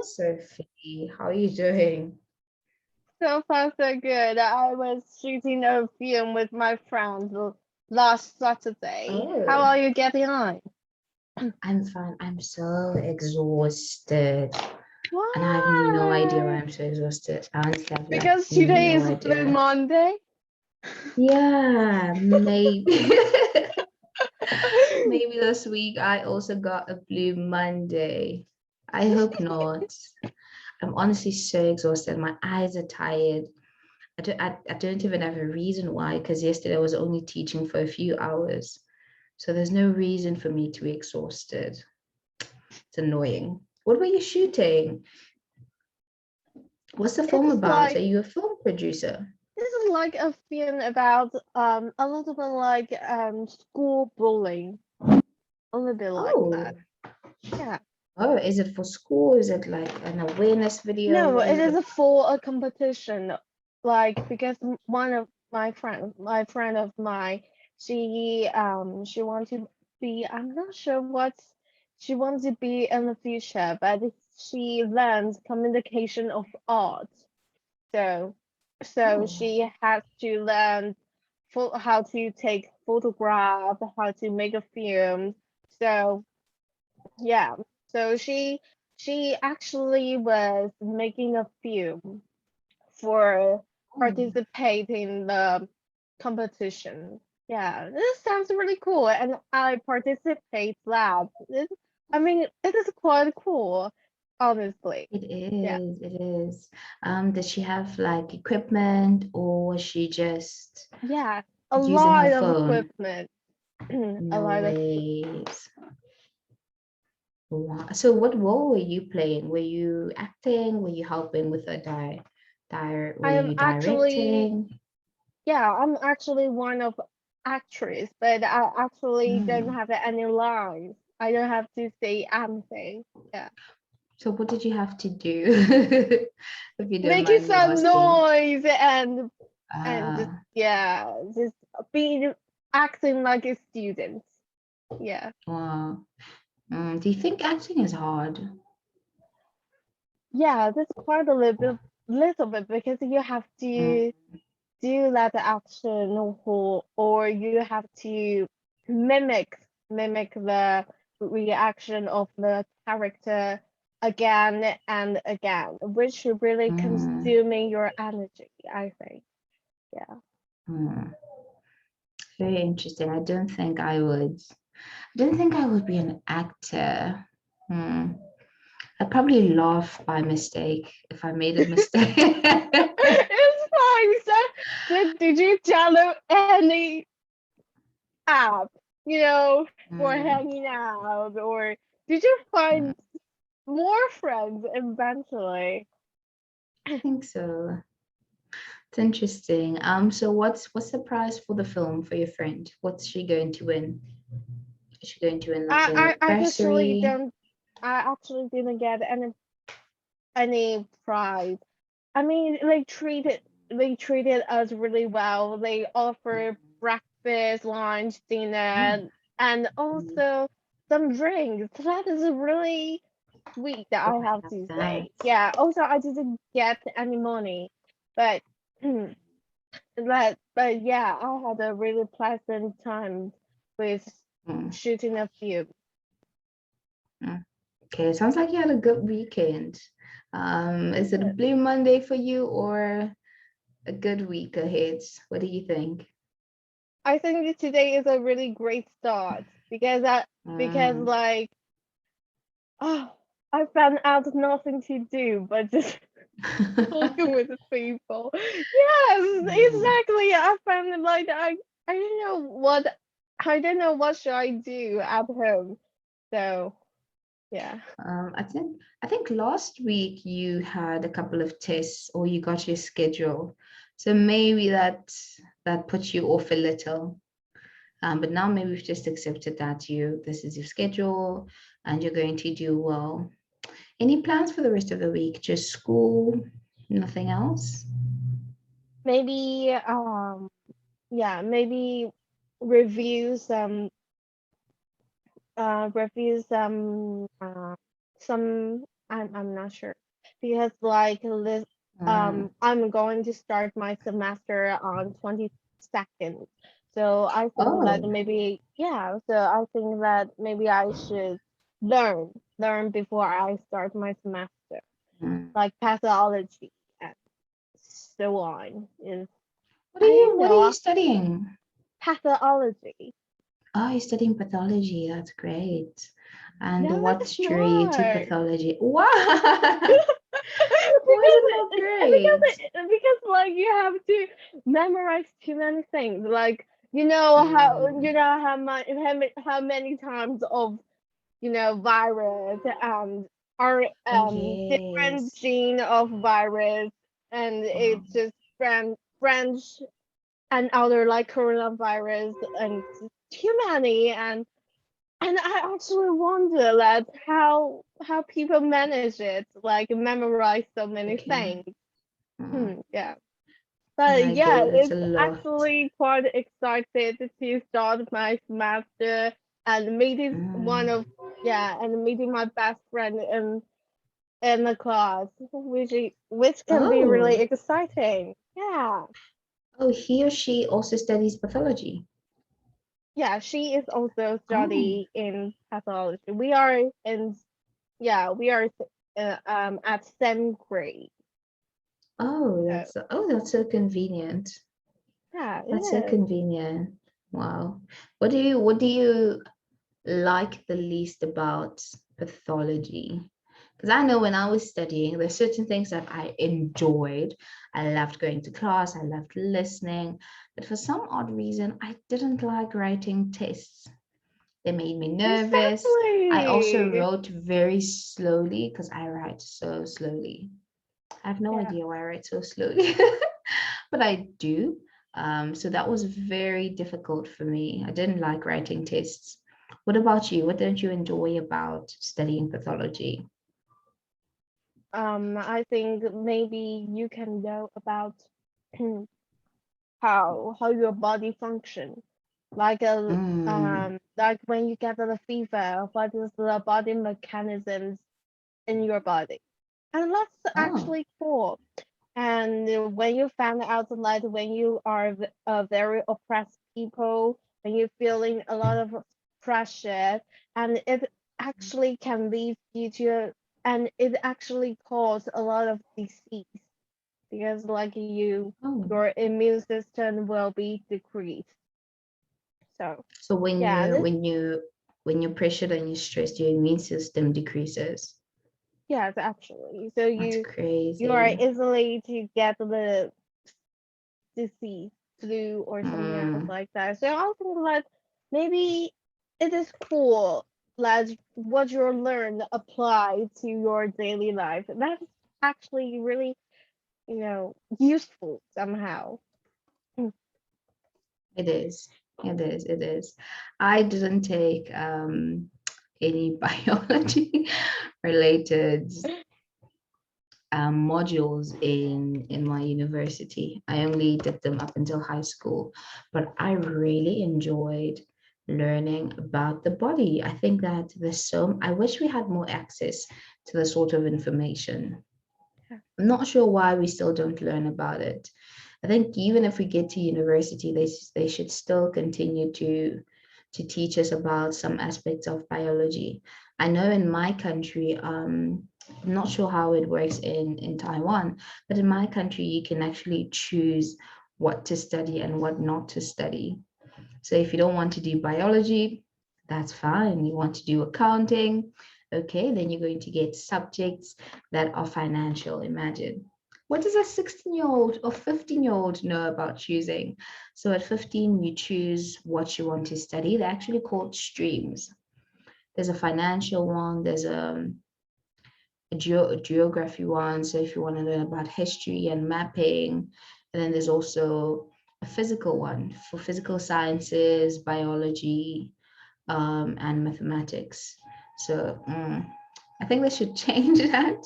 Sophie. How are you doing? So far, so good. I was shooting a film with my friends last Saturday. How Oh, are you getting on? I'm fine. I'm so exhausted. And I have no idea why Why? I'm so exhausted. I honestly have like Because today no is Blue idea. Monday. Yeah, maybe. Maybe this week I also got a Blue Monday. I hope not. I'm honestly so exhausted. My eyes are tired. I don't even have a reason why, because yesterday I was only teaching for a few hours. So there's no reason for me to be exhausted. It's annoying. What were you shooting? What's the film It's about? Are like you a film producer? this is like a film about a little bit like school bullying, a little bit like that. Oh, Yeah. oh, is it for school? Is it like an awareness video? No, What it is is it? for a competition. Like because one of my friend of mine, she wants to be. I'm not sure what she wants to be in the future, but she learns communication of art. So, so Oh, she has to learn for how to take photograph, how to make a film. So yeah, so she actually was making a film for oh. participate in the competition. Yeah, this sounds really cool, and I participate that. I mean, it is quite cool, honestly. It Yeah, is, it is. Does she have like equipment or was she just yeah, a using her lot of phone? equipment, a No lot of. ways. Wow. So what role were you playing? Were you acting? Were you helping with the were I am you actually, directing? yeah, I'm actually one of actress, but I actually don't Hmm. have any lines. I don't have to say anything. Yeah. So what did you have to do? If you don't Making mind me some asking. noise and just Uh, yeah, just being acting like a student. Yeah. wow. Do you think acting is hard? Yeah, that's quite a little bit because you have Mm, to do that action or you have to mimic the reaction of the character again and again, which really mm, consuming your energy, I think. Yeah. mm. Very interesting. I don't think I would be an actor. Hmm. I'd probably laugh by mistake if I made a mistake. It's fine. So, did you download any app, for Hmm. hanging out, or did you Hmm. find more friends eventually? I think so. It's interesting. So what's the prize for the film for your friend? What's she going to win? Is she going to win like a I actually bursary? don't. I actually didn't get any prize. I mean, they treated us really well. They offer breakfast, lunch, Oh, dinner, and mm, also some drinks. That is really sweet that oh, I I have love to that. say. Yeah. Also, I didn't get any money, but but yeah, I had a really pleasant time with Mm, shooting a film. mm. Okay, sounds like you had a good weekend. Is it a Blue Monday for you or a good week ahead? What do you think? I think that today is a really great start because Mm. like oh, I found out nothing to do but just talking with people. Yes, Mm. exactly. I found it like I don't know what should I do at home. So yeah. I think last week you had a couple of tests or you got your schedule. So maybe that puts you off a little. But now maybe we've just accepted that this is your schedule and you're going to do well. Any plans for the rest of the week? Just school, nothing else? Maybe yeah, maybe review some review some I'm not sure because like this Mm. I'm going to start my semester on 22nd. So I think that Oh, maybe yeah, so I think that maybe I should learn before I start my semester. mm. Like pathology and so on is What are I you don't what are know you studying? pathology. Oh, you're studying pathology. That's great. And No, what it's drew you to not. pathology? Why? Why is it not great? Because like you have to memorize too many things. Like Mm, how many times of virus and are oh, different yes. gene of virus and Wow. it's just French and other like coronavirus and too many and I actually wonder that how people manage it, like memorize so many Okay. things. Mm, Yeah. yeah, But I yeah, get it's a it's lot. actually quite excited to start my semester and meeting one Mm. of yeah, and meeting my best friend in the class, which can be really Oh, exciting. Yeah. oh, he or she also studies pathology. Yeah, she is also Oh, studying in pathology. We are in yeah, we are at same grade. So that's so convenient. yeah, it That's so is. convenient. Wow. What do you like the least about pathology? Because I know when I was studying, there's certain things that I enjoyed. I loved going to class, I loved listening, but for some odd reason, I didn't like writing tests. They made me nervous. I also Exactly. wrote very slowly because I write so slowly. I have no Yeah. idea why I write so slowly, but I do. So that was very difficult for me. I didn't like writing tests. What about you? What don't you enjoy about studying pathology? I think maybe you can know about how your body function. Mm. Like when you get the fever, what is the body mechanisms in your body? And that's Oh, actually cool. And when you find out that when you are a very oppressed people, when you're feeling a lot of pressure, and it actually can lead you to, and it actually cause a lot of disease because like oh. your immune system will be decreased. So So when yeah, you when you when you're pressured and you're stressed, your immune system decreases. yes, actually. So That's you are crazy. easily to get the disease, flu, or something else Mm, like that. So I think that maybe it is cool that what you learn apply to your daily life. That's actually really, useful somehow. Mm. it is. It is. It is. I didn't take any biology related modules in my university. I only did them up until high school, but I really enjoyed learning about the body. I think that I wish we had more access to the sort of information. I'm not sure why we still don't learn about it. I think even if we get to university, they should still continue to teach us about some aspects of biology. I know in my country, I'm not sure how it works in Taiwan, but in my country, you can actually choose what to study and what not to study. So if you don't want to do biology, that's fine. You want to do accounting, okay, then you're going to get subjects that are financial. Imagine. What does a 16-year-old or 15-year-old know about choosing? So at 15, you choose what you want to study. They're actually called streams. There's a financial one, there's a geography one. So if you want to learn about history and mapping, and then there's also a physical one for physical sciences, biology, and mathematics. So I think they should change that.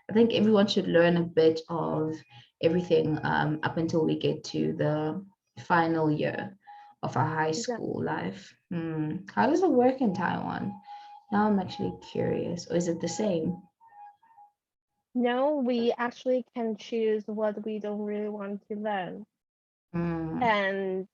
I think everyone should learn a bit of everything up until we get to the final year of our high school life. How does it work in Taiwan? Now I'm actually curious. Or is it the same? no, we actually can choose what we don't really want to learn. Mm. And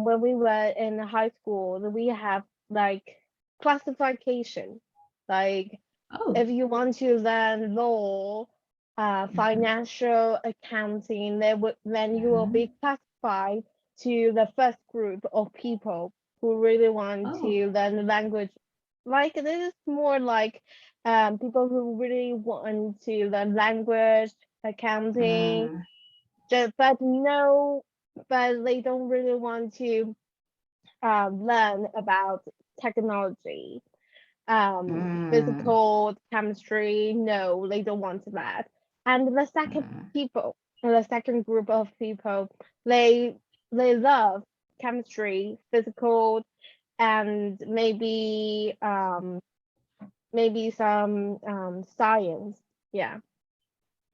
when we were in high school, we have like classification. Like Oh. if you want to learn law, Mhm. financial accounting, then you will be Mhm. classified to the first group of people who really want Oh. to learn the language. Like this is more like people who really want to learn language, accounting, Mm. but no, but they don't really want to learn about technology, Mm. physical, chemistry. No, they don't want that. And Mm. the second group of people, they they love chemistry, physical, and maybe some science. Yeah,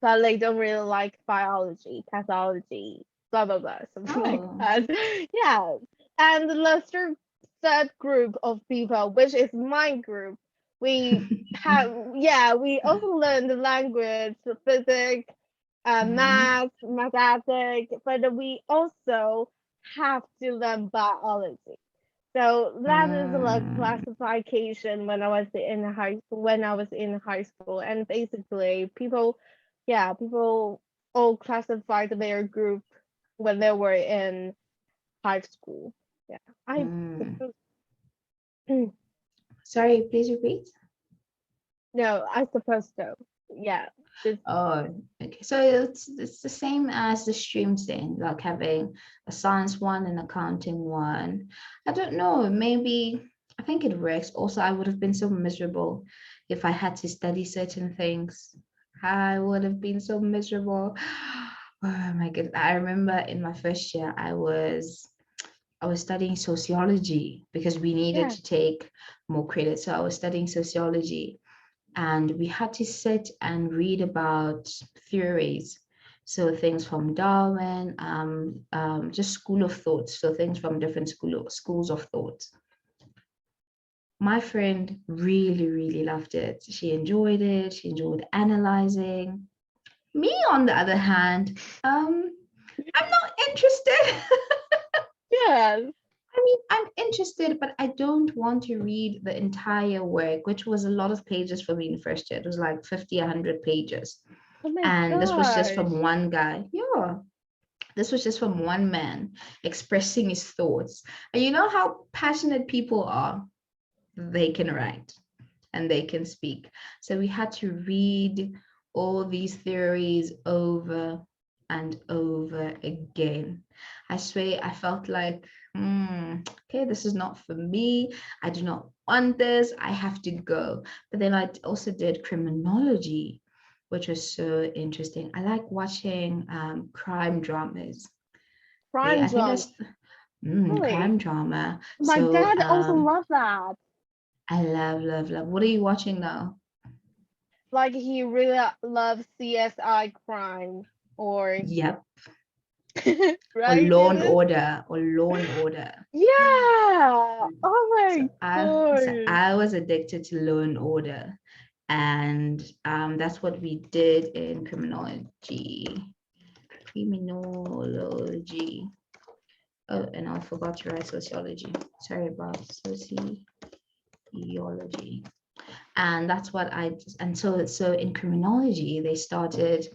but they don't really like biology, pathology, blah blah blah, something like Oh. that. Yeah, and the third group of people, which is my group, we have yeah, we also learn the language, the physics, Mhm. math, mathematics, but we also have to learn biology. So that is the Mm. classification when I was in high school, and basically people all classified their group when they were in high school. Yeah, I Mm. suppose. Sorry, please repeat. No, I suppose so. Yeah, this Oh, okay. So it's the same as the streams then, like having a science one and accounting one. I don't know, maybe I think it works. Also, I would have been so miserable if I had to study certain things. I would have been so miserable. Oh my goodness. I remember in my first year, I was studying sociology because we needed yeah, to take more credit. So I was studying sociology and we had to sit and read about theories. So things from Darwin, just school of thought. So things from different schools of thought. My friend really, really loved it. She enjoyed it. She enjoyed analyzing. Me, on the other hand, I'm not interested. yeah. I mean, I'm interested, but I don't want to read the entire work, which was a lot of pages for me in the first year. It was like 50, 100 pages. Oh my And this was just from gosh. one guy. Yeah, this was just from one man expressing his thoughts. And you know how passionate people are? They can write and they can speak. So we had to read all these theories over and over again. I swear, I felt like, okay, this is not for me. I do not want this. I have to go. But then I also did criminology, which was so interesting. I like watching crime dramas. Crime I think drama. that's Really? crime drama. My So dad also loved that. I love, love, love. What are you watching now? Like he really loves CSI crime or Yep. Or right? Law and Order or Law and Order. Yeah. Oh So my so gosh. I was addicted to Law and Order, and that's what we did in criminology. Criminology. Oh, and I forgot to write sociology. Sorry about sociology. And that's what and so in criminology they started.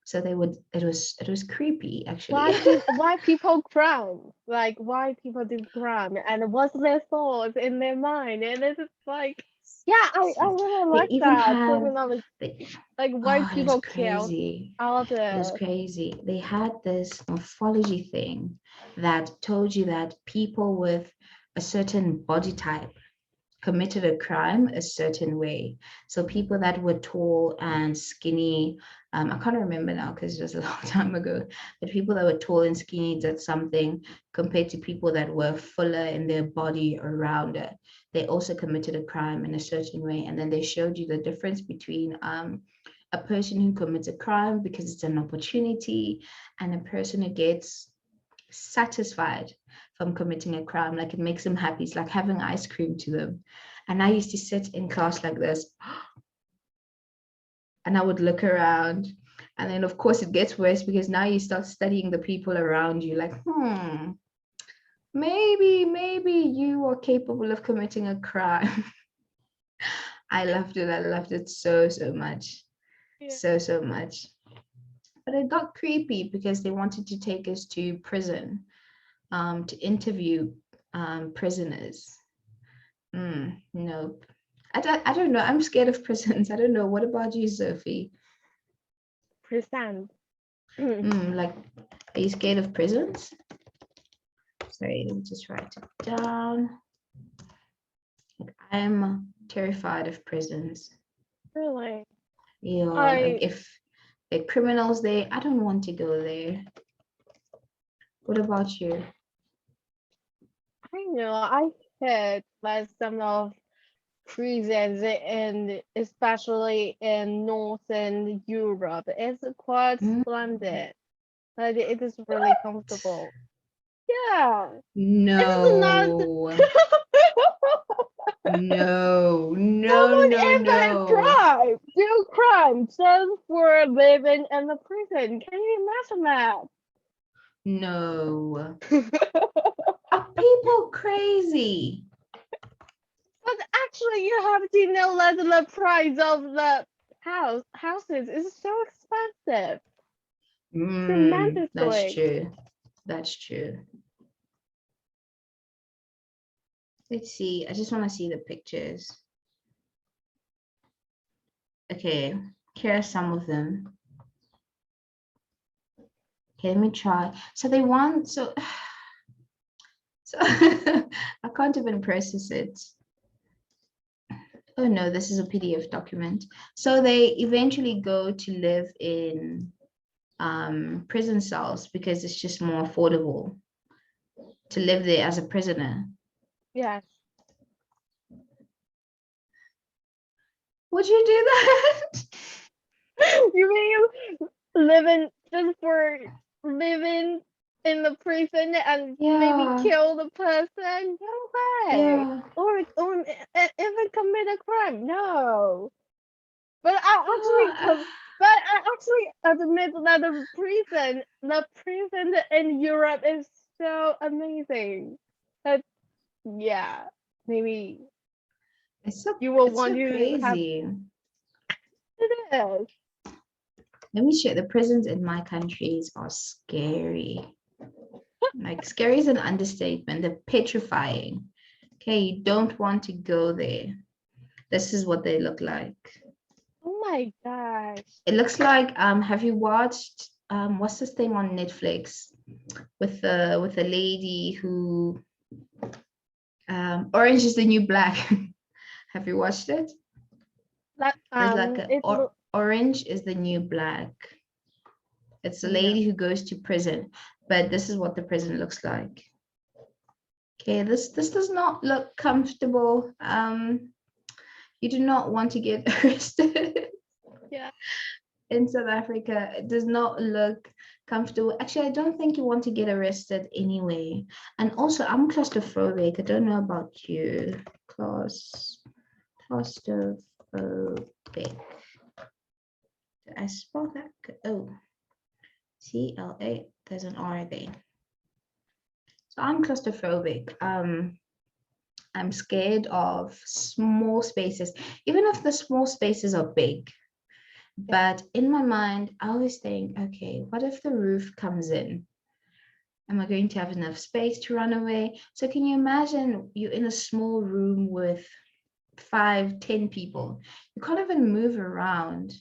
So they would. It was creepy actually. Why people crime? Like why people do crime and what's their thoughts in their mind? And it's just like yeah, I really They like even that. have Criminal they, like why oh, it was people kill crazy. all It was the crazy. They had this morphology thing that told you that people with a certain body type committed a crime a certain way. So people that were tall and skinny, I can't remember now because it was a long time ago, but people that were tall and skinny did something compared to people that were fuller in their body or rounder. They also committed a crime in a certain way. And then they showed you the difference between a person who commits a crime because it's an opportunity and a person who gets satisfied from committing a crime. Like it makes them happy. It's like having ice cream to them. And I used to sit in class like this. and I would look around. And then of course it gets worse because now you start studying the people around you, like, maybe you are capable of committing a crime. I loved it. I loved it so, so much. Yeah. So much. But it got creepy because they wanted to take us to prison to interview prisoners. Nope. I don't know. I'm scared of prisons. I don't know. What about you, Sophie? Present. Like, are you scared of prisons? Sorry, let me just write it down. Like, I'm terrified of prisons. Really? Yeah, like if there are criminals there, I don't want to go there. What about you? I know. I heard that some of prisons and especially in Northern Europe is quite Mm, splendid. Like it is really comfortable. Yeah. It is not No, no, no, someone no, ever no, do crime just for living in the prison. Can you imagine no. that? Are people crazy? But actually, you have to know that the price of the houses is so expensive, That's tremendously. true. That's true. Let's see. I just want to see the pictures. Okay, here are some of them. Okay, let me try. So they want so I can't even process it. Oh no, this is a PDF document. So they eventually go to live in prison cells because it's just more affordable to live there as a prisoner. Yes. Would you do that? You mean living just for living in the prison and maybe Yeah, kill the person? No way. yeah. Or even commit a crime? No. But I admit that the prison in Europe is so amazing. That yeah, maybe you will It's want so to have crazy. it is. Let me share. The prisons in my countries are scary. Like scary is an understatement. They're petrifying. Okay, you don't want to go there. This is what they look like. Oh my gosh. It looks like have you watched what's this thing on Netflix with the lady who Orange is the New Black. Have you watched it? That There's like a it look Orange is the New Black. It's a no. lady who goes to prison, but this is what the prison looks like. Okay, this does not look comfortable. You do not want to get arrested Yeah. in South Africa. It does not look comfortable. Actually, I don't think you want to get arrested anyway. And also, I'm claustrophobic. I don't know about you. Claustrophobic. Did I spell that? Oh, CLA. There's an R there. So I'm claustrophobic. I'm scared of small spaces, even if the small spaces are big. But in my mind, I always think, okay, what if the roof comes in? Am I going to have enough space to run away? So can you imagine you're in a small room with 5, 10 people? You can't even move around,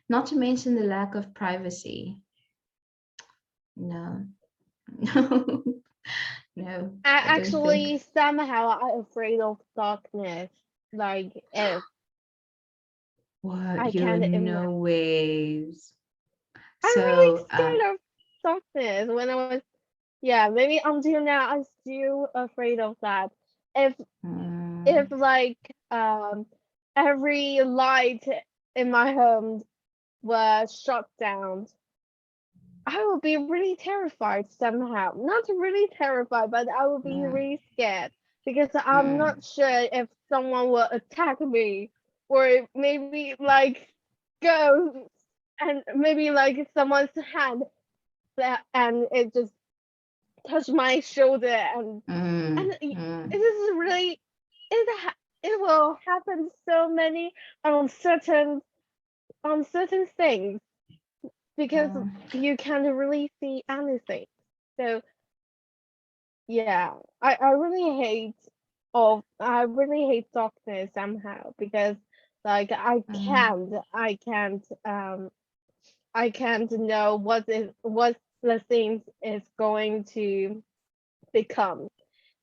not to mention the lack of privacy. No, no, no, I don't think. Somehow I'm afraid of darkness. Like if What? I You're can't no imagine. ways. I'm really So, scared of darkness when I was yeah, maybe until now I'm still afraid of that. If mm, if like every light in my home was shut down, I would be really terrified somehow. Not really terrified, but I would be mm, really scared because I'm mm, not sure if someone will attack me or maybe like go, and maybe like someone's hand that, and it just touched my shoulder, and mm, it is really, it will happen so many uncertain uncertain things, because mm, you can't really see anything. So yeah, I really hate darkness somehow, because like mm, I can't know what the things is going to become.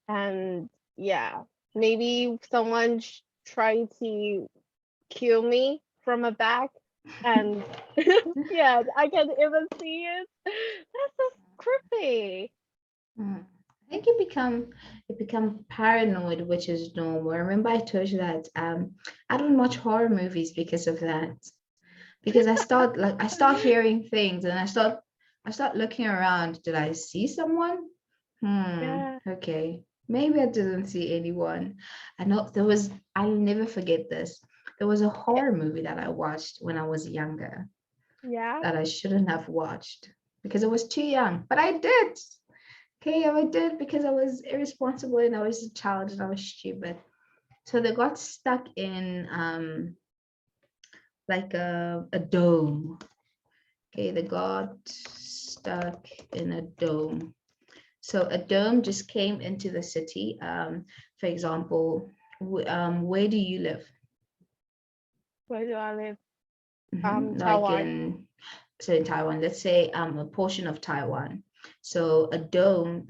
And yeah, maybe someone try to kill me from a back, and yeah, I can even see it. That's so creepy. mm. I think you become paranoid, which is normal. Remember I told you that I don't watch horror movies because of that. Because I start hearing things and I start looking around. Did I see someone? Yeah, Okay. Maybe I didn't see anyone. I know I'll never forget this. There was a yeah, horror movie that I watched when I was younger yeah. that I shouldn't have watched because I was too young, but I did. Okay, I did because I was irresponsible and I was a child and I was stupid. So they got stuck in like a dome. Okay, they got stuck in a dome. So a dome just came into the city. For example, where do you live? Where do I live? Like Taiwan. in Taiwan, let's say a portion of Taiwan. So a dome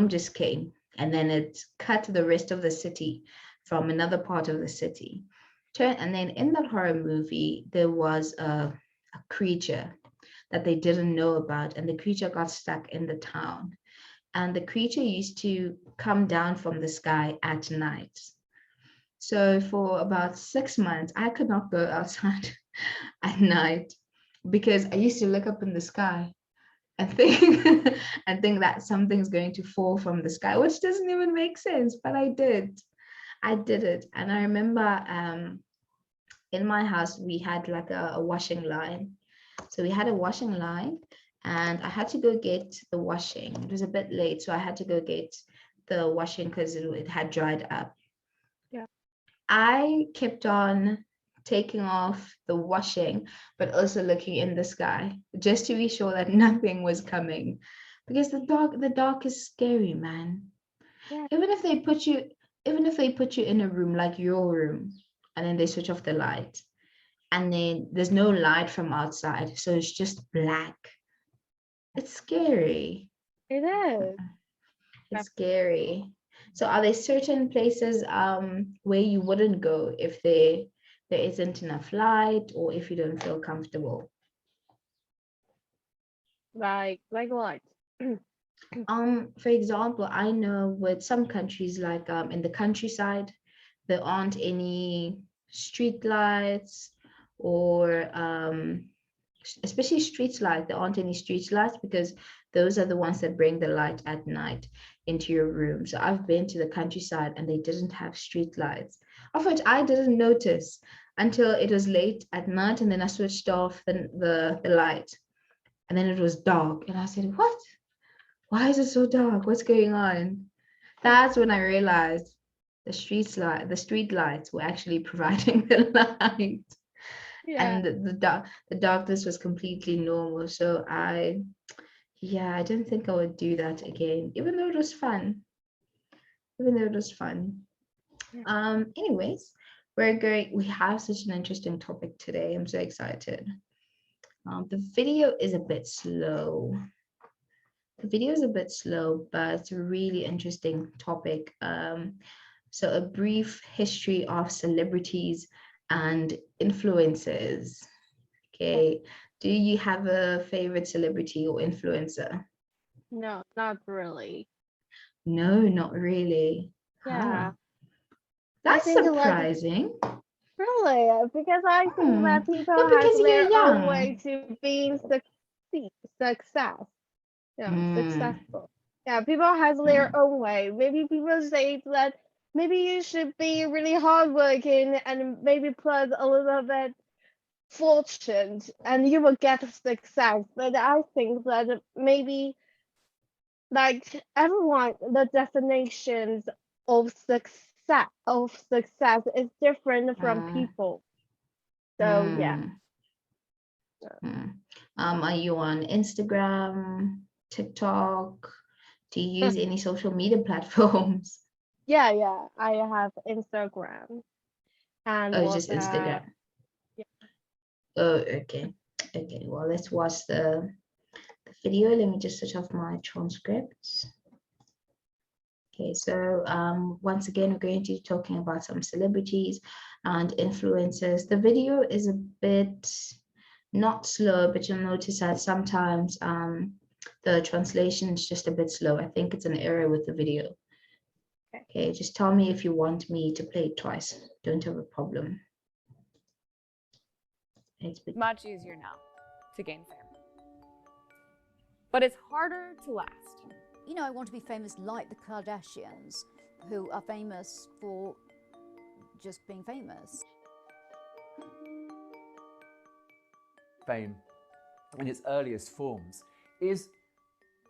just came and then it cut the rest of the city from another part of the city. And then in that horror movie, there was a creature that they didn't know about, and the creature got stuck in the town. And the creature used to come down from the sky at night. So for about 6 months, I could not go outside at night because I used to look up in the sky and think and think that something's going to fall from the sky, which doesn't even make sense. But I did. I did it. And I remember in my house we had like a washing line. So we had a washing line and I had to go get the washing. It was a bit late, so I had to go get the washing because it had dried up. Yeah, I kept on taking off the washing, but also looking in the sky just to be sure that nothing was coming. Because the dark is scary, man. yeah. Even if they put you, even if they put you in a room like your room, and then they switch off the light, and then there's no light from outside, so it's just black. It's scary. It is. It's Def- scary. So are there certain places where you wouldn't go if there isn't enough light or if you don't feel comfortable? like what? For example, I know with some countries like in the countryside, there aren't any street lights or especially street lights. There aren't any street lights because those are the ones that bring the light at night into your room. So I've been to the countryside and they didn't have street lights, of which I didn't notice until it was late at night, and then I switched off the light, and then it was dark, and I said, "What? Why is it so dark? What's going on?" That's when I realized the street lights were actually providing the light, Yeah, and the darkness was completely normal. So yeah, I don't think I would do that again, even though it was fun. Even though it was fun. yeah, Anyways, we have such an interesting topic today. I'm so excited. The video is a bit slow. The video is a bit slow, but it's a really interesting topic. So a brief history of celebrities and influencers. yeah. Okay. Do you have a favorite celebrity or influencer? No, not really. No, not really. Huh. Yeah, I That's think like surprising. really, because I think Hmm. that people No, has because you're their own way young. to being success. Yeah, Hmm. successful. Yeah, people has Hmm. their own way. Maybe people say that maybe you should be really hardworking and maybe put a little bit fortune and you will get success. But I think that maybe like everyone, the definitions of success is different from Mm, people. So yeah. mm, mm. Are you on Instagram, TikTok? Do you use any social media platforms? Yeah, yeah. I have Instagram and Oh, just WhatsApp. Instagram. Yeah. Oh, okay. Okay, well, let's watch the video. Let me just switch off my transcripts. Okay, so once again, we're going to be talking about some celebrities and influencers. The video is a bit not slow, but you'll notice that sometimes the translation is just a bit slow. I think it's an error with the video. Okay. Okay, just tell me if you want me to play it twice. Don't have a problem. It's much easier now to gain fame. But it's harder to last. You know, I want to be famous like the Kardashians, who are famous for just being famous. Fame, in its earliest forms, is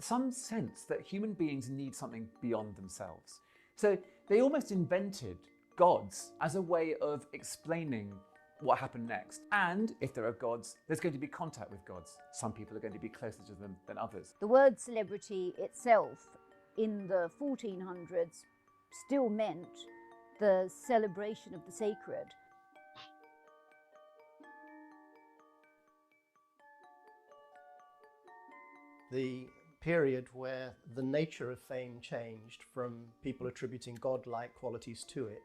some sense that human beings need something beyond themselves. So they almost invented gods as a way of explaining what happened next. And if there are gods, there's going to be contact with gods. Some people are going to be closer to them than others. The word celebrity itself in the 1400s still meant the celebration of the sacred. The period where the nature of fame changed from people attributing godlike qualities to it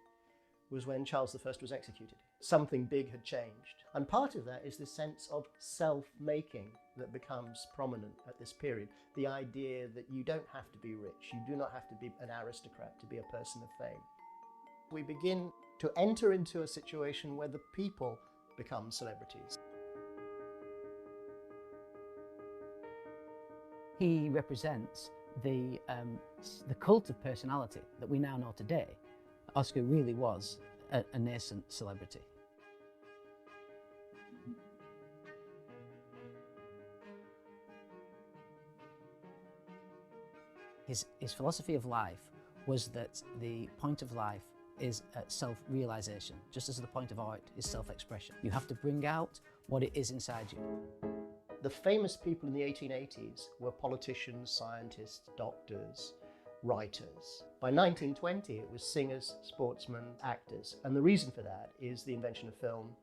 was when Charles I was executed. Something big had changed. And part of that is this sense of self-making that becomes prominent at this period. The idea that you don't have to be rich, you do not have to be an aristocrat to be a person of fame. We begin to enter into a situation where the people become celebrities. He represents the cult of personality that we now know today. Oscar really was a nascent celebrity. His philosophy of life was that the point of life is self-realization, just as the point of art is self-expression. You have to bring out what it is inside you. The famous people in the 1880s were politicians, scientists, doctors, writers. By 1920, it was singers, sportsmen, actors. And the reason for that is the invention of film,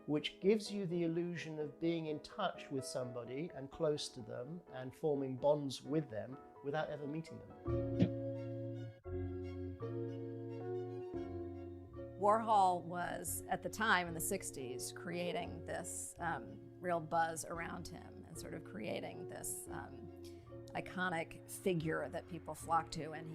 which gives you the illusion of being in touch with somebody and close to them and forming bonds with them without ever meeting them. Warhol was, at the time in the 60s, creating this real buzz around him and sort of creating this iconic figure that people flock to, and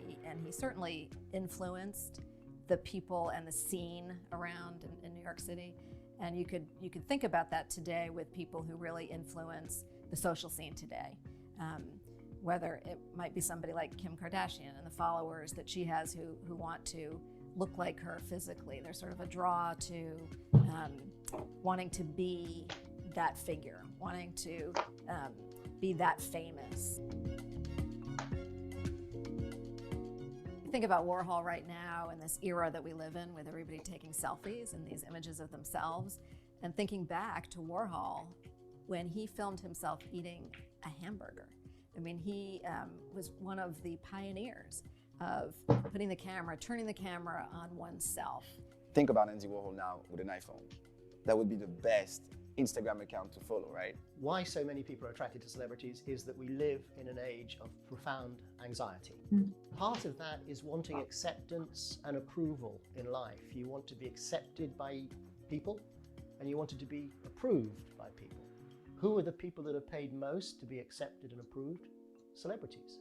he certainly influenced the people and the scene around in New York City. And you could think about that today with people who really influence the social scene today. Whether it might be somebody like Kim Kardashian and the followers that she has who want to look like her physically. There's sort of a draw to wanting to be that figure, wanting to be that famous. Think about Warhol right now in this era that we live in with everybody taking selfies and these images of themselves, and thinking back to Warhol when he filmed himself eating a hamburger. I mean, he was one of the pioneers of putting the camera, turning the camera on oneself. Think about Andy Warhol now with an iPhone. That would be the best Instagram account to follow, right? Why so many people are attracted to celebrities is that we live in an age of profound anxiety. Part of that is wanting acceptance and approval in life. You want to be accepted by people and you want to be approved by people. Who are the people that are paid most to be accepted and approved? Celebrities.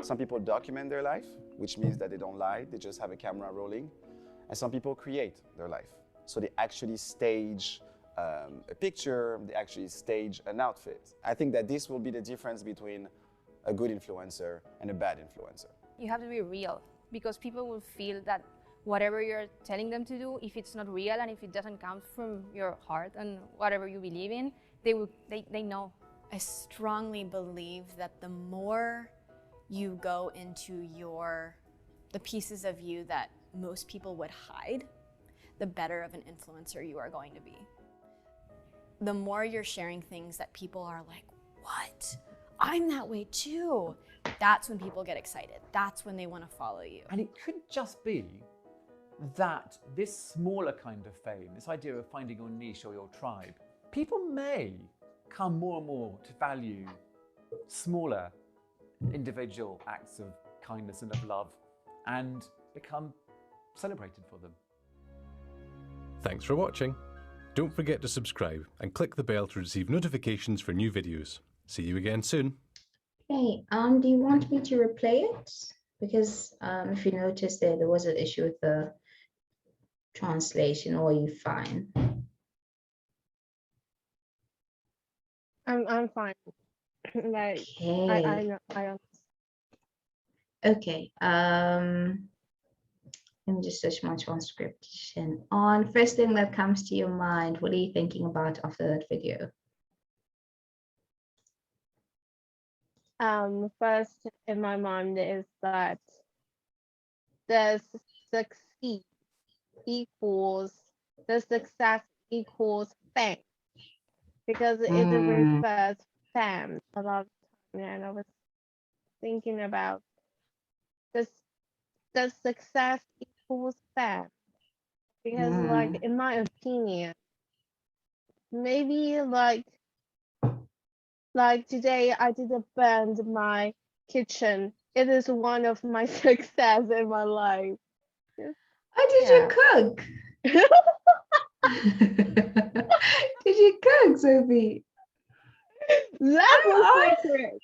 Some people document their life, which means that they don't lie, they just have a camera rolling. And some people create their life. So they actually stage a picture, they actually stage an outfit. I think that this will be the difference between a good influencer and a bad influencer. You have to be real, because people will feel that whatever you're telling them to do, if it's not real and if it doesn't come from your heart and whatever you believe in, they know. I strongly believe that the more you go into the pieces of you that most people would hide, the better of an influencer you are going to be. The more you're sharing things that people are like, what? I'm that way too. That's when people get excited. That's when they want to follow you. And it could just be that this smaller kind of fame, this idea of finding your niche or your tribe, people may come more and more to value smaller individual acts of kindness and of love and become celebrated for them. Thanks for watching. Don't forget to subscribe and click the bell to receive notifications for new videos. See you again soon. Okay, do you want me to replay it? Because if you notice there was an issue with the translation, or are you fine? I'm fine. Like, Okay. I know. Okay. Let me just search my transcription on. First thing that comes to your mind, what are you thinking about after that video? First in my mind is that the succeed equals the success equals fame, because it refers fame a lot of time, and I was thinking about this. The success equals fame, because like in my opinion, maybe like today I didn't burn my kitchen. It is one of my success in my life. Oh, did you cook? Did you cook, Sophie? That's a secret.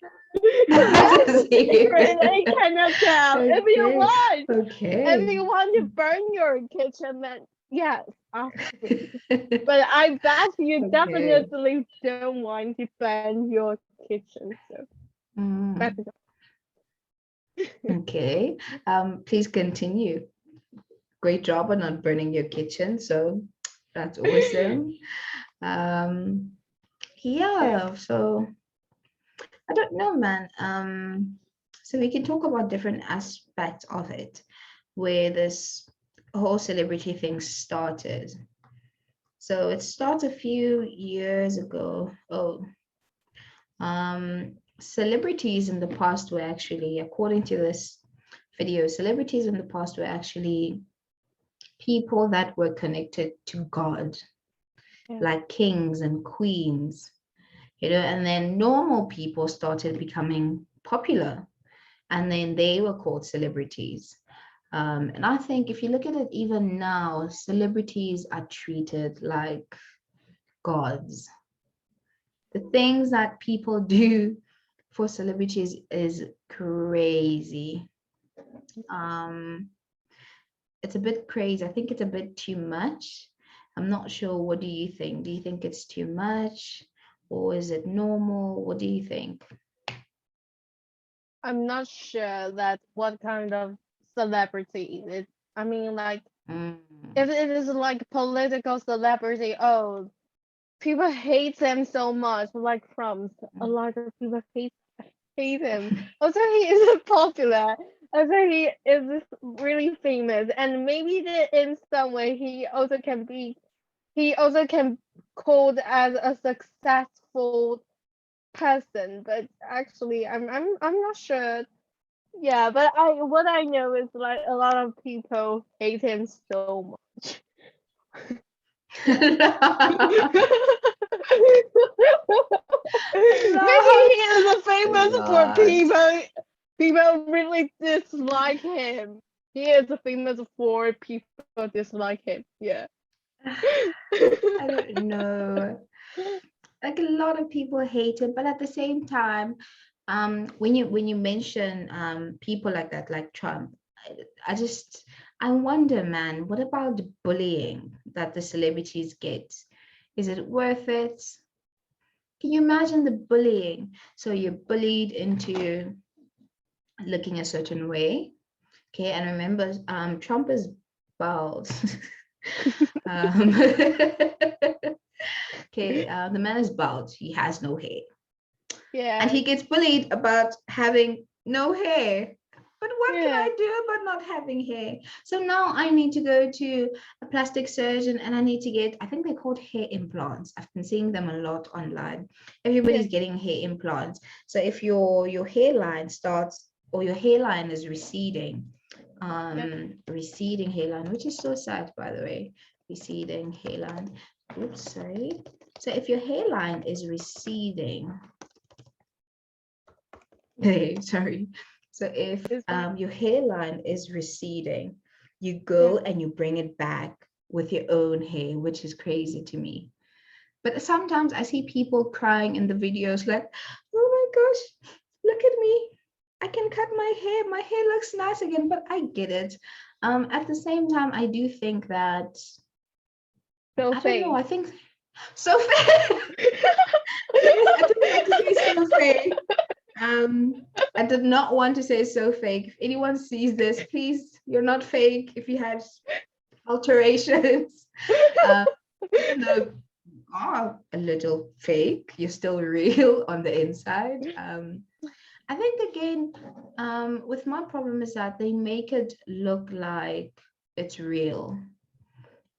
That's a secret. I cannot tell. Okay. If you want, Okay. if you want to burn your kitchen, then yes, but I bet you Okay. definitely don't want to burn your kitchen. So that's it. Okay. Please continue. Great job on not burning your kitchen. So that's awesome. Yeah, so I don't know, man. So we can talk about different aspects of it, where this whole celebrity thing started. So it started a few years ago. Celebrities in the past were actually, according to this video, celebrities in the past were actually people that were connected to God, like kings and queens, you know, and then normal people started becoming popular, and then they were called celebrities. And I think if you look at it even now, celebrities are treated like gods. The things that people do for celebrities is crazy. It's a bit crazy. I think it's a bit too much. I'm not sure. What do you think? Do you think it's too much, or is it normal? What do you think? I'm not sure that what kind of celebrity it is. I mean, like, if it is like political celebrity, oh, people hate them so much. Like Trump, a lot of people hate him. Also, he is popular. Also, he is really famous, and maybe in some way he also can called as a successful person. But actually, I'm not sure. Yeah, but what I know is like a lot of people hate him so much. Maybe he is famous for people really dislike him. He is famous for people dislike him. Yeah. I don't know. Like a lot of people hate him, but at the same time, when you mention people like that, like Trump, I wonder, man, what about the bullying that the celebrities get? Is it worth it? Can you imagine the bullying? So you're bullied into looking a certain way. Okay, and remember, Trump is bald. Okay, the man is bald. He has no hair. Yeah. And he gets bullied about having no hair. But what can Yeah. I do about not having hair? So now I need to go to a plastic surgeon and I need to get, I think they're called hair implants. I've been seeing them a lot online. Everybody's getting hair implants. So if your hairline starts, or your hairline is receding, receding hairline, which is so sad, by the way, receding hairline. Oops, sorry. So if your hairline is receding, sorry. So if your hairline is receding, you go and you bring it back with your own hair, which is crazy to me. But sometimes I see people crying in the videos like, oh my gosh, look at me. I can cut my hair. My hair looks nice again, but I get it. At the same time, I do think that, So I fake. don't know, I think so fake. I didn't like to say so fake. I did not want to say so fake. If anyone sees this, please, you're not fake. If you had alterations, even though you are a little fake, you're still real on the inside. I think again, with my problem is that they make it look like it's real.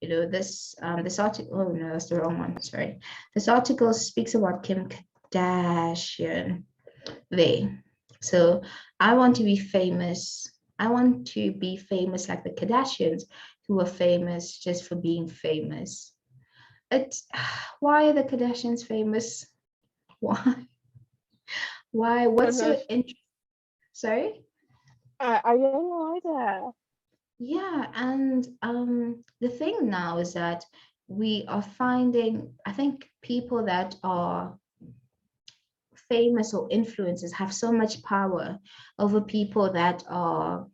You know, this article, oh no, that's the wrong one, sorry. This article speaks about Kim Kardashian. So I want to be famous. I want to be famous like the Kardashians, who were famous just for being famous. Why are the Kardashians famous? Why? Why? What's so interesting? Sorry? I don't know either. Yeah, and the thing now is that we are finding, I think people that are famous or influencers have so much power over people that are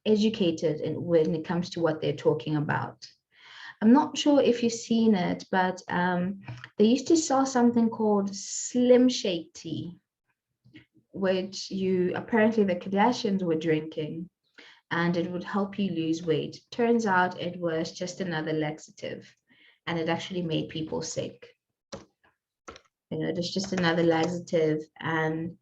educated when it comes to what they're talking about. I'm not sure if you've seen it, but they used to sell something called Slim Shake tea, which apparently the Kardashians were drinking, and it would help you lose weight. Turns out it was just another laxative, and it actually made people sick. You know, it's just another laxative, and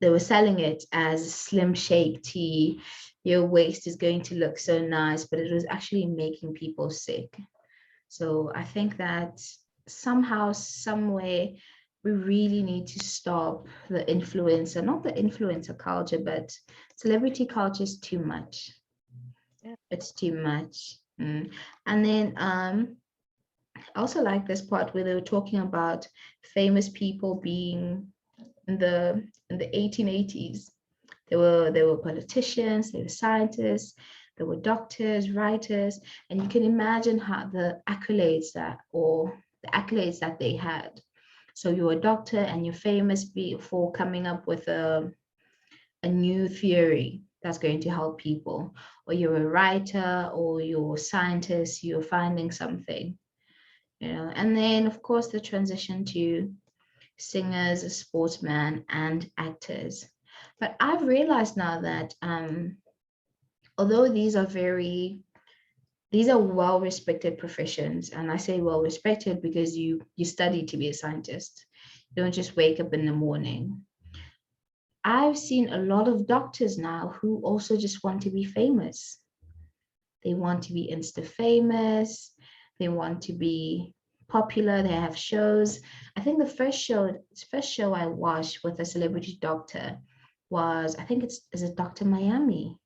they were selling it as Slim Shake tea. Your waist is going to look so nice, but it was actually making people sick. So I think that somehow, some way, we really need to stop the influencer, not the influencer culture, but celebrity culture is too much. It's too much. And then I also like this part where they were talking about famous people being in the 1880s. There were politicians, there were scientists, there were doctors, writers, and you can imagine how the accolades that they had. So you're a doctor and you're famous for coming up with a new theory that's going to help people, or you're a writer, or you're a scientist, you're finding something, you know. And then of course the transition to singers, sportsmen, and actors. But I've realized now that although these are well-respected professions, and I say well-respected because you study to be a scientist. You don't just wake up in the morning. I've seen a lot of doctors now who also just want to be famous. They want to be Insta famous. They want to be popular. They have shows. I think the first show I watched with a celebrity doctor was, I think is it Dr. Miami?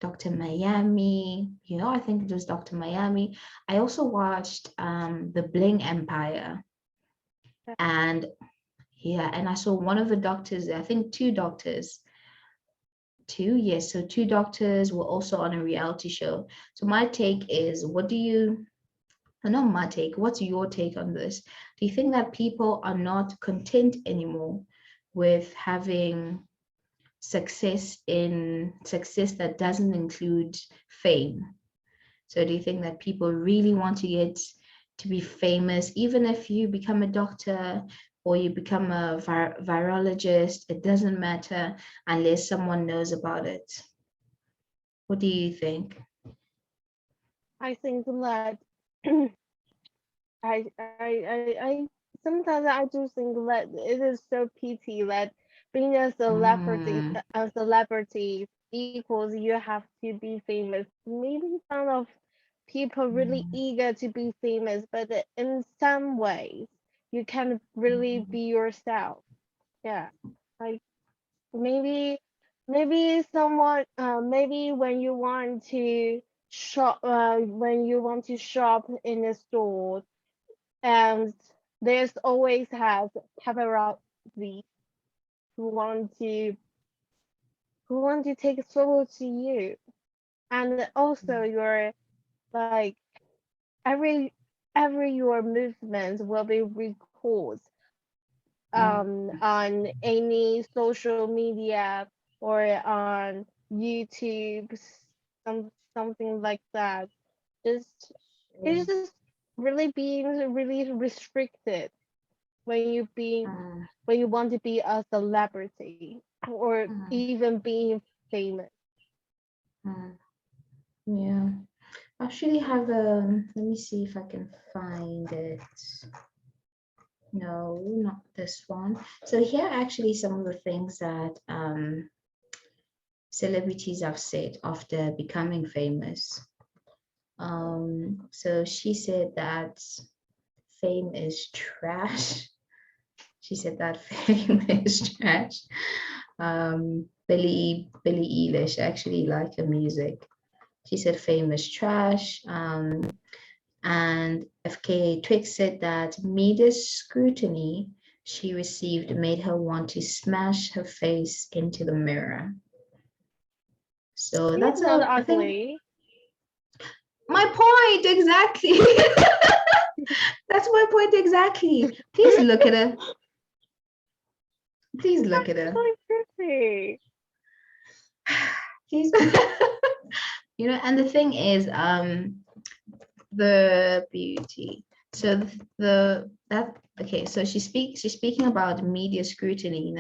Dr. Miami, you know, I think it was Dr. Miami. I also watched The Bling Empire. And yeah, and I saw one of the doctors, I think two doctors were also on a reality show. So my take is, what's your take on this? Do you think that people are not content anymore with having success that doesn't include fame? So do you think that people really want to get to be famous, even if you become a doctor, or you become a virologist. It doesn't matter unless someone knows about it. What do you think? I think that I sometimes I do think that it is so pity that being a celebrity equals you have to be famous. Maybe some of people really eager to be famous, but in some ways you can really be yourself. Yeah, like maybe someone maybe when you want to shop in a store, and there's always has paparazzi who want to take a photo to you, and also your like every your movements will be recorded on any social media or on YouTube, something like that. Just it's just really being really restricted when when you want to be a celebrity or even being famous. Yeah, I actually have a, let me see if I can find it. No, not this one. So here are actually some of the things that celebrities have said after becoming famous. So she said that fame is trash. She said that fame is trash. Billie Eilish, I actually like her music. She said fame is trash. And FKA Twigs said that media scrutiny she received made her want to smash her face into the mirror. So that's not I think ugly. my point exactly. That's my point exactly. Please look at her. Please look at her. So pretty. Please. You know, and the thing is, the beauty. So okay. So she's speaking about media scrutiny,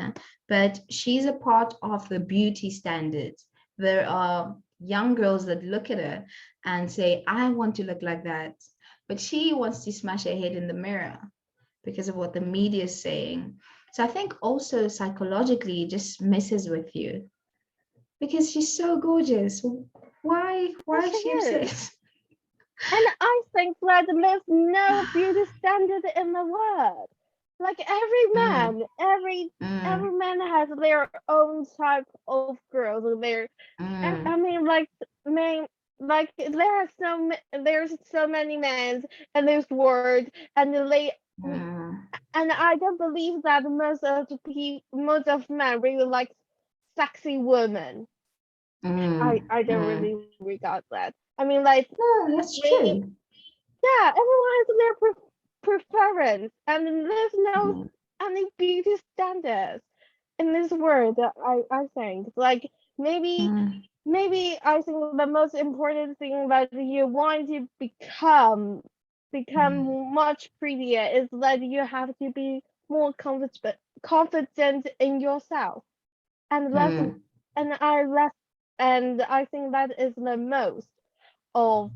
but she's a part of the beauty standards. There are young girls that look at her and say, "I want to look like that," but she wants to smash her head in the mirror because of what the media is saying. So I think also psychologically it just messes with you because she's so gorgeous. Why is she upset? And I think that there's no beauty standard in the world. Like every man, every man has their own type of girls. I mean, like there's so many men in this world, and and I don't believe that most of men really like sexy women. I don't really regard that. I mean, like, no, that's true. Yeah, everyone has their preference, and there's no any beauty standards in this world. I think, like, maybe I think the most important thing that you want to become much prettier is that you have to be more confident in yourself, and I think that is the most of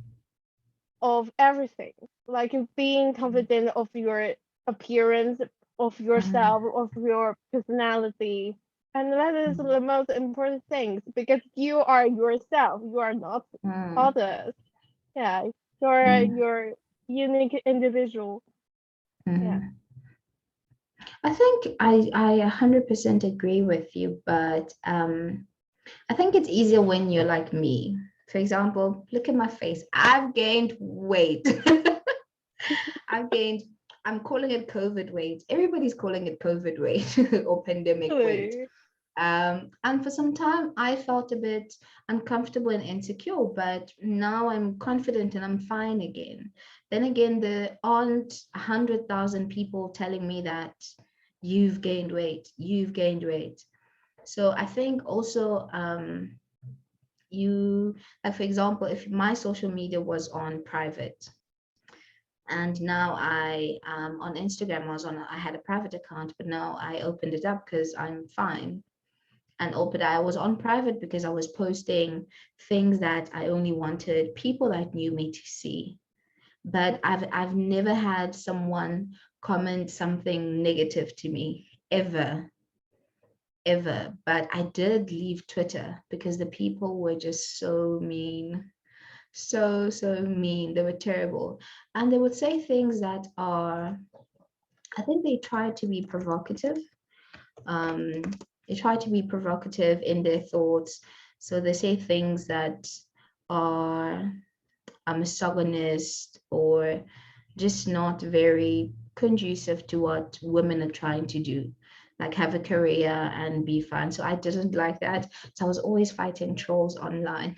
everything, like being confident of your appearance, of yourself, of your personality, and that is the most important thing because you are yourself, you are not others. Yeah, you're unique individual. Yeah, I think I 100% agree with you, but I think it's easier when you're like me. For example, look at my face. I've gained weight. I'm calling it COVID weight. Everybody's calling it COVID weight or pandemic weight. And for some time, I felt a bit uncomfortable and insecure, but now I'm confident and I'm fine again. Then again, there aren't 100,000 people telling me that you've gained weight, you've gained weight. So I think also like for example, if my social media was on private, And now I on Instagram I had a private account, but now I opened it up because I'm fine. And but I was on private because I was posting things that I only wanted people that knew me to see. But I've never had someone comment something negative to me ever, ever. But I did leave Twitter because the people were just so mean, so mean. They were terrible, and they would say things that are, I think they tried to be provocative. um they try to be provocative in their thoughts, so they say things that are a misogynist or just not very conducive to what women are trying to do, like have a career and be fun. So I didn't like that, so I was always fighting trolls online.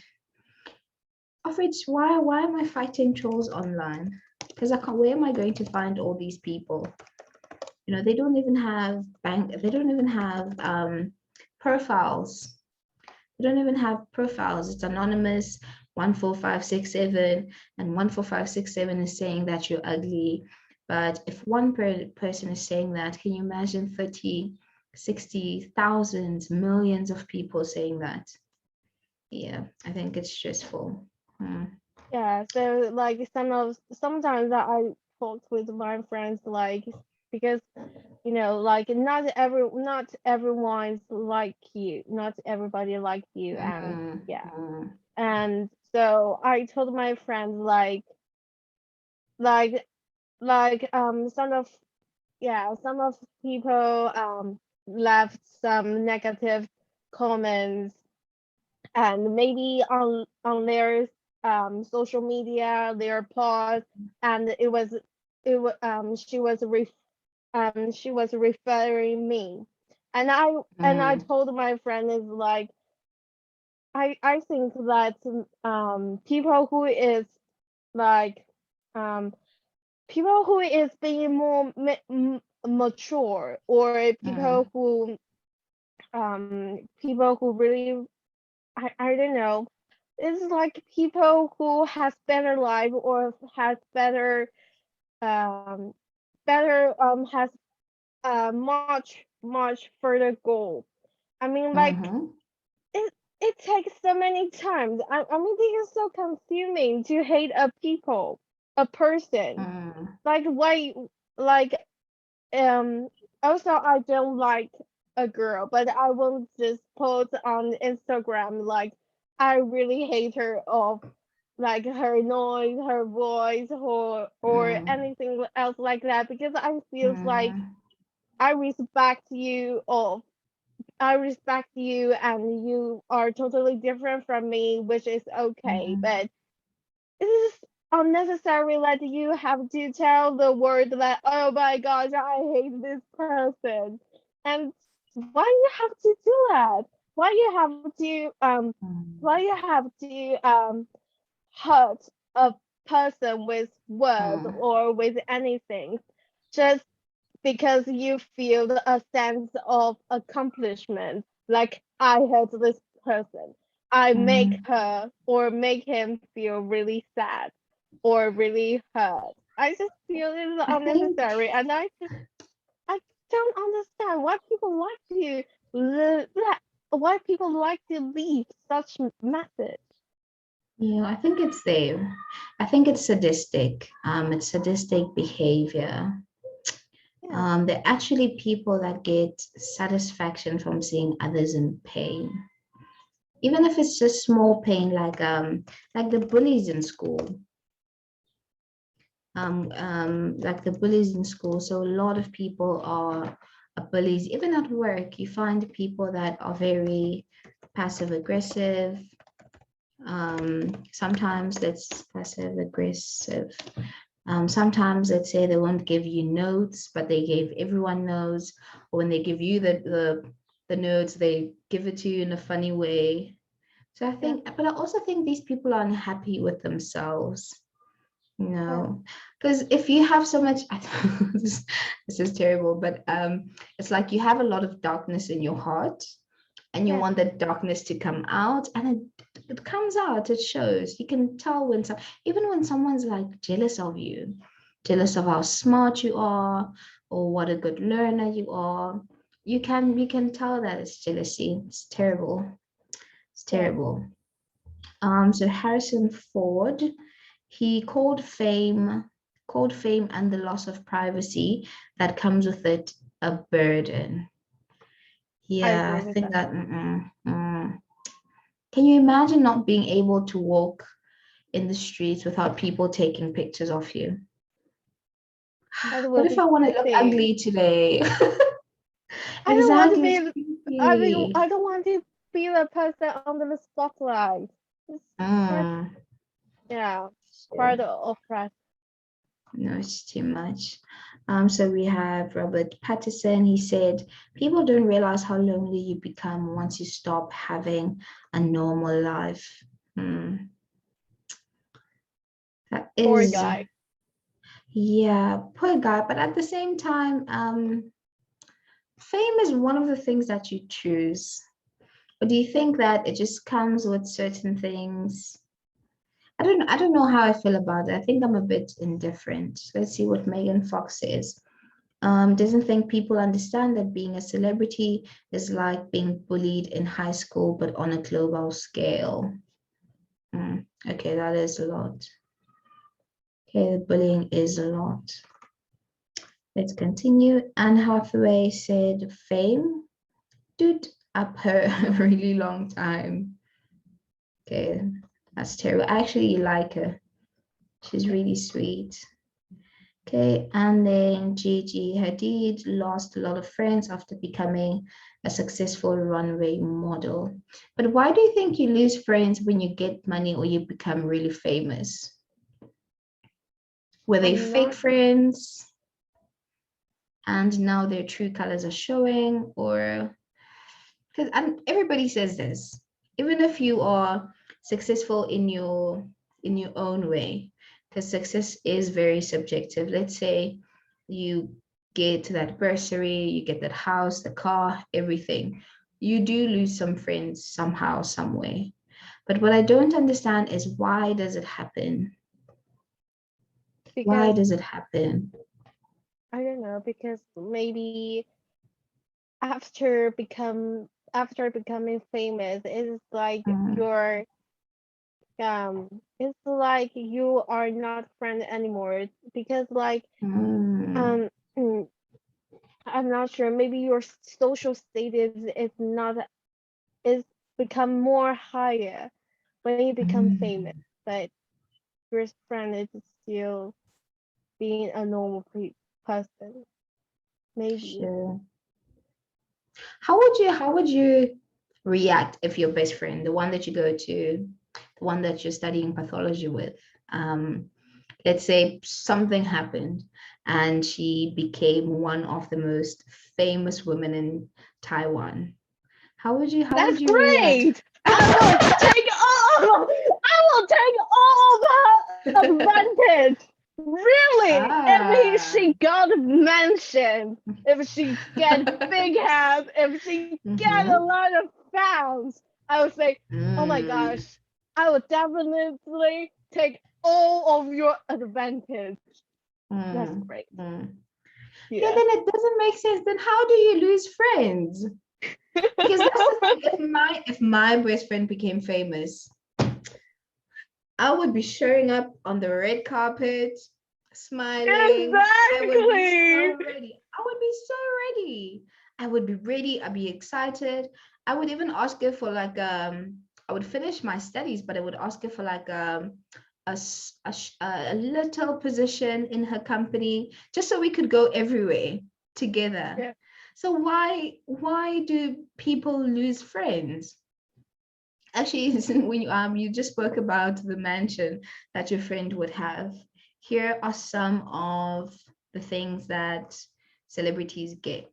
Of which, why am I fighting trolls online? Because I can't, where am I going to find all these people? You know, they don't even have they don't even have profiles. They don't even have profiles. It's anonymous, 14567, and 14567 is saying that you're ugly. But if one person is saying that, can you imagine 30, 60,000, millions of people saying that? Yeah, I think it's stressful. Yeah, so like sometimes that I talk with my friends, like, because you know, like not everyone's like you, not everybody like you, and yeah. And so I told my friends like some of people left some negative comments, and maybe on their social media, their posts, and she was referring me, and I told my friend is like, I think that people who is like people who is being more mature, or people who really, I don't know, it's like people who has better life, or has has much further goal. I mean, like, it takes so many times. I mean, it is so consuming to hate a person. Like, why, like, also I don't like a girl, but I won't just post on Instagram like I really hate her, of like her noise, her voice, or anything else like that, because I feel like I respect you of I respect you, and you are totally different from me, which is okay. But it is unnecessary that you have to tell the world that, oh my gosh, I hate this person. And why you have to do that? Why you have to hurt a person with words or with anything, just because you feel a sense of accomplishment, like I hurt this person, I make her or make him feel really sad or really hurt. I just feel it's unnecessary, and I don't understand why people like to leave such message. Yeah, I think it's there. I think it's sadistic. It's sadistic behavior. They're actually people that get satisfaction from seeing others in pain, even if it's just small pain, like the bullies in school. Like the bullies in school. So a lot of people are bullies. Even at work, you find people that are very passive aggressive. Sometimes that's passive aggressive. Sometimes let's say they won't give you notes, but they gave everyone notes. Or when they give you the notes, they give it to you in a funny way. So I think, but I also think these people are unhappy with themselves. You know, because if you have so much, this is terrible, but it's like you have a lot of darkness in your heart, and you want that darkness to come out, and it comes out, it shows. You can tell when even when someone's like jealous of you, jealous of how smart you are or what a good learner you are. You can tell that it's jealousy. It's terrible. It's terrible. So Harrison Ford, he called fame and the loss of privacy that comes with it a burden. Yeah, I agree with think that. Can you imagine not being able to walk in the streets without people taking pictures of you? That What would if be I want to look crazy. ugly today? I don't want to Exactly. be. I don't want to be the person under the spotlight. It's quite, yeah, quite oppressive. No, it's too much. So we have Robert Pattinson. He said, people don't realize how lonely you become once you stop having a normal life. That Poor is, guy. yeah, poor guy. But at the same time, fame is one of the things that you choose. Or do you think that it just comes with certain things? I don't know how I feel about it. I think I'm a bit indifferent. Let's see what Megan Fox says. Doesn't think people understand that being a celebrity is like being bullied in high school, but on a global scale. Okay, that is a lot. Okay, the bullying is a lot. Let's continue. Anne Hathaway said, fame stood up her a really long time. Okay, that's terrible. I actually like her. She's really sweet. Okay, and then Gigi Hadid lost a lot of friends after becoming a successful runway model. But why do you think you lose friends when you get money or you become really famous? Were they fake friends and now their true colors are showing? Or because everybody says this, even if you are successful in your own way, because success is very subjective. Let's say you get that bursary, you get that house, the car, everything. You do lose some friends somehow, some way. But what I don't understand is, why does it happen? Why does it happen? I don't know, because maybe after becoming famous, it's like it's like you are not friend anymore, because like I'm not sure, maybe your social status is become more higher when you become famous, but your friend is still being a normal person. Maybe. Sure. How would you react if your best friend, the one that you go to, the one that you're studying pathology with, let's say something happened and she became one of the most famous women in Taiwan? How would you That's react? great. I will take all the advantage. Really, if she got mentioned, if she get big head, if she get a lot of fans, I would say, oh my gosh, I would definitely take all of your advantage. That's great. Yeah, then it doesn't make sense. Then how do you lose friends? Because that's the thing. If my best friend became famous, I would be showing up on the red carpet, smiling. Exactly. I would be so ready. I would be ready. I'd be excited. I would even ask her for like I would finish my studies, but I would ask her for like a little position in her company, just so we could go everywhere together. Yeah. So why do people lose friends? Actually, when you just spoke about the mansion that your friend would have, here are some of the things that celebrities get.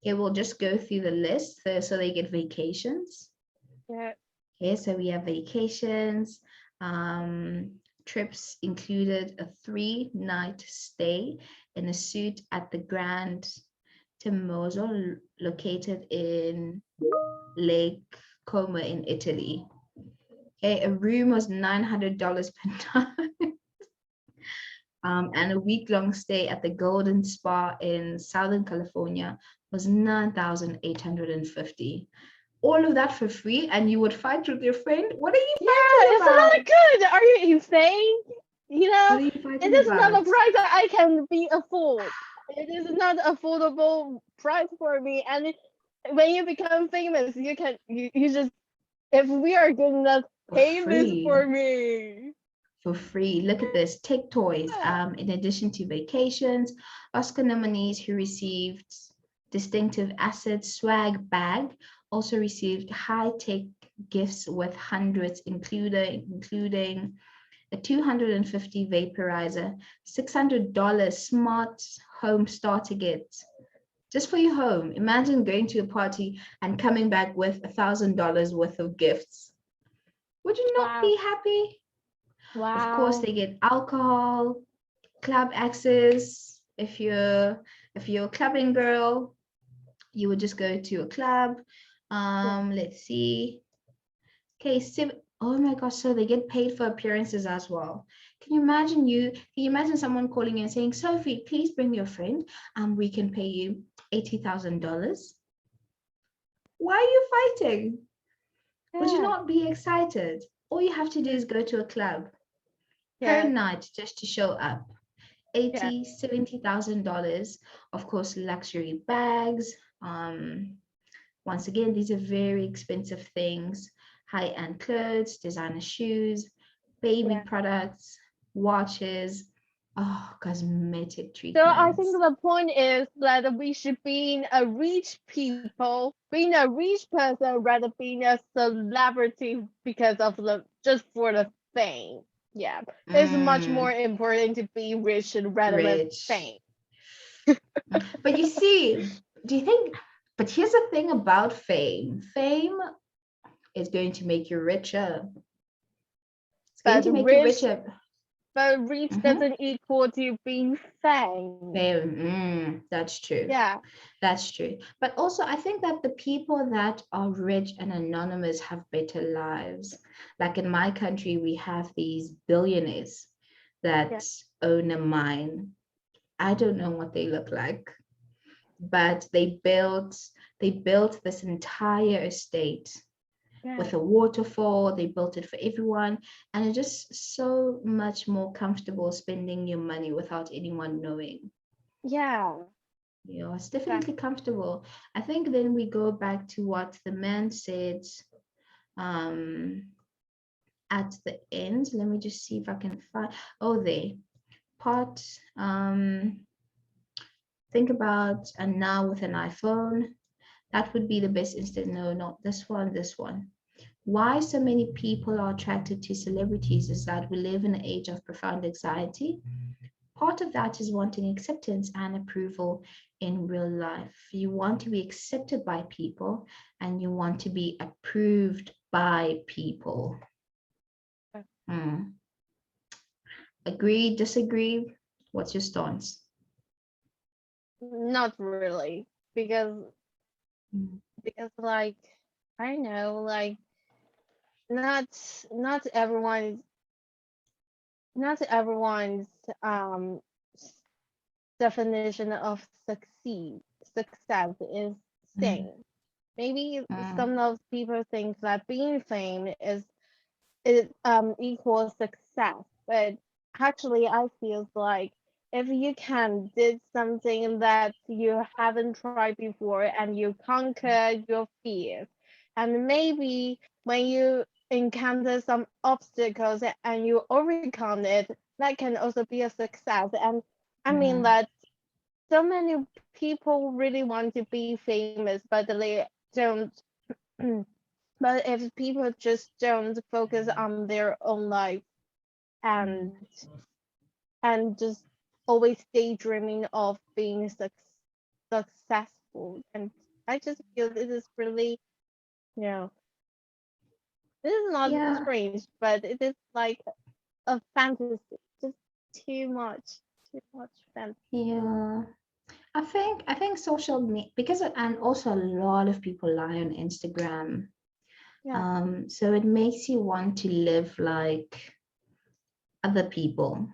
Okay, we'll just go through the list. So they get vacations. Yeah. Okay, so we have vacations. Trips included a 3-night stay in a suite at the Grand Timoso, located in Lake Como in Italy. Okay, a room was $900 per night. And a week-long stay at the Golden Spa in Southern California was $9,850. All of that for free, and you would fight with your friend? What are you fighting it's about? not good. Are you insane? You know, What are you it fighting is not a about? price that I can be afford. It is not affordable price for me. And when you become famous, you just, if we are good enough, For pay this for free. me. For free. Look at this. Take toys. In addition to vacations, Oscar nominees who received distinctive asset swag bag also received high-tech gifts with hundreds, including a $250 vaporizer, $600 smart home starter kit, just for your home. Imagine going to a party and coming back with $1,000 worth of gifts. Would you not be happy? Wow. Of course, they get alcohol, club access. If you're a clubbing girl, you would just go to a club. Let's see. Okay, oh my gosh, so they get paid for appearances as well. Can you imagine someone calling you and saying, Sophie, please bring your friend and we can pay you $80,000? Why are you fighting? Would you not be excited? All you have to do is go to a club per night just to show up. $70,000. Of course, luxury bags. Once again, these are very expensive things. High-end clothes, designer shoes, baby products, watches, cosmetic treatments. So I think the point is that we should be a rich person rather being a celebrity because of just for the fame. Yeah, it's much more important to be rich rather than fame. But you see, but here's the thing about fame. Fame is going to make you richer. It's going to make you richer. But rich doesn't equal to being fame. That's true. Yeah. That's true. But also, I think that the people that are rich and anonymous have better lives. Like in my country, we have these billionaires that own a mine. I don't know what they look like, but they built this entire estate with a waterfall. They built it for everyone, and it's just so much more comfortable spending your money without anyone knowing. It's definitely comfortable. I think then we go back to what the man said at the end. Let me just see if I can find think about and now with an iPhone. That would be the best instead. No, not this one. Why so many people are attracted to celebrities is that we live in an age of profound anxiety. Part of that is wanting acceptance and approval in real life. You want to be accepted by people and you want to be approved by people. Agree, disagree? What's your stance? Not really, because like, I know, like, not everyone's definition of success is same. Maybe some of people think that being famous is equals success, but actually I feel like if you can did something that you haven't tried before and you conquer your fears, and maybe when you encounter some obstacles and you overcome it, that can also be a success. And I mean that so many people really want to be famous, but they don't. But if people just don't focus on their own life and just always daydreaming of being successful, and I just feel this is really, this is not strange, but it is like a fantasy, just too much fantasy. Yeah, I think social media, and also a lot of people lie on Instagram. So it makes you want to live like other people.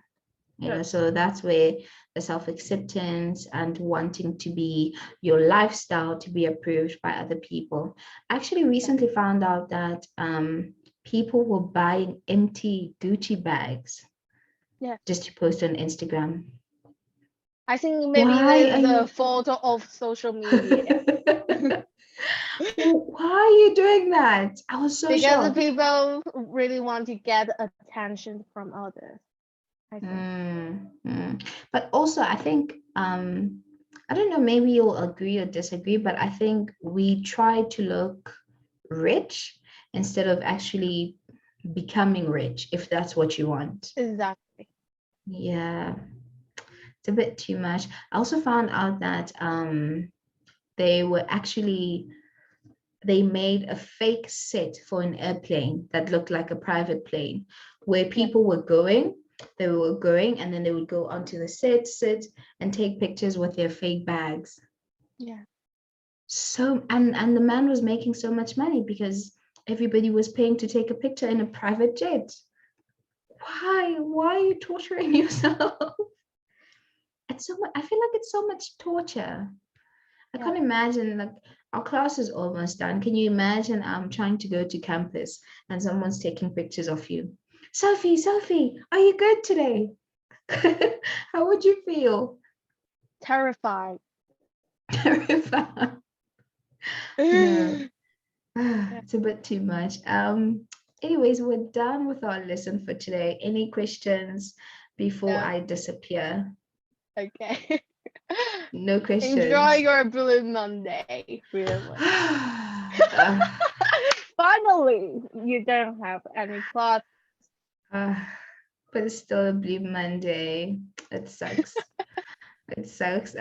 you know, Good. so that's where the self-acceptance and wanting to be your lifestyle to be approved by other people. I actually recently found out that people were buying empty Gucci bags Yeah. just to post on Instagram. I think maybe Why this are is the you fault of social media. Why are you doing that? I was so Because the shocked. people really want to get attention from others, I think. But also, I think I don't know, maybe you'll agree or disagree, but I think we try to look rich instead of actually becoming rich, if that's what you want. Exactly. Yeah, it's a bit too much. I also found out that they were actually they made a fake set for an airplane that looked like a private plane where people were going. They were going and then they would go onto the set, sit and take pictures with their fake bags. Yeah. So and the man was making so much money because everybody was paying to take a picture in a private jet. Why are you torturing yourself? It's so much, I feel like it's so much torture. I can't imagine, like, our class is almost done. Can you imagine trying to go to campus and someone's taking pictures of you? Sophie, are you good today? How would you feel? Terrified. Terrified. No. It's a bit too much. Anyways, we're done with our lesson for today. Any questions before I disappear? Okay. No questions. Enjoy your Blue Monday, really. Finally, you don't have any class. But it's still a Blue Monday. It sucks. It sucks.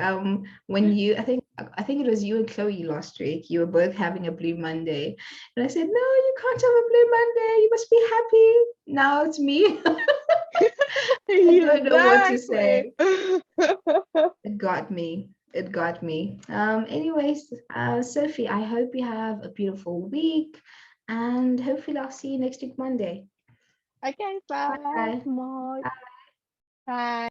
When you, I think it was you and Chloe last week. You were both having a Blue Monday, and I said, "No, you can't have a Blue Monday. You must be happy." Now it's me. I don't know what to say. It got me. It got me. Anyways, Sophie, I hope you have a beautiful week, and hopefully I'll see you next week Monday. Okay, bye. Bye. Bye. Bye.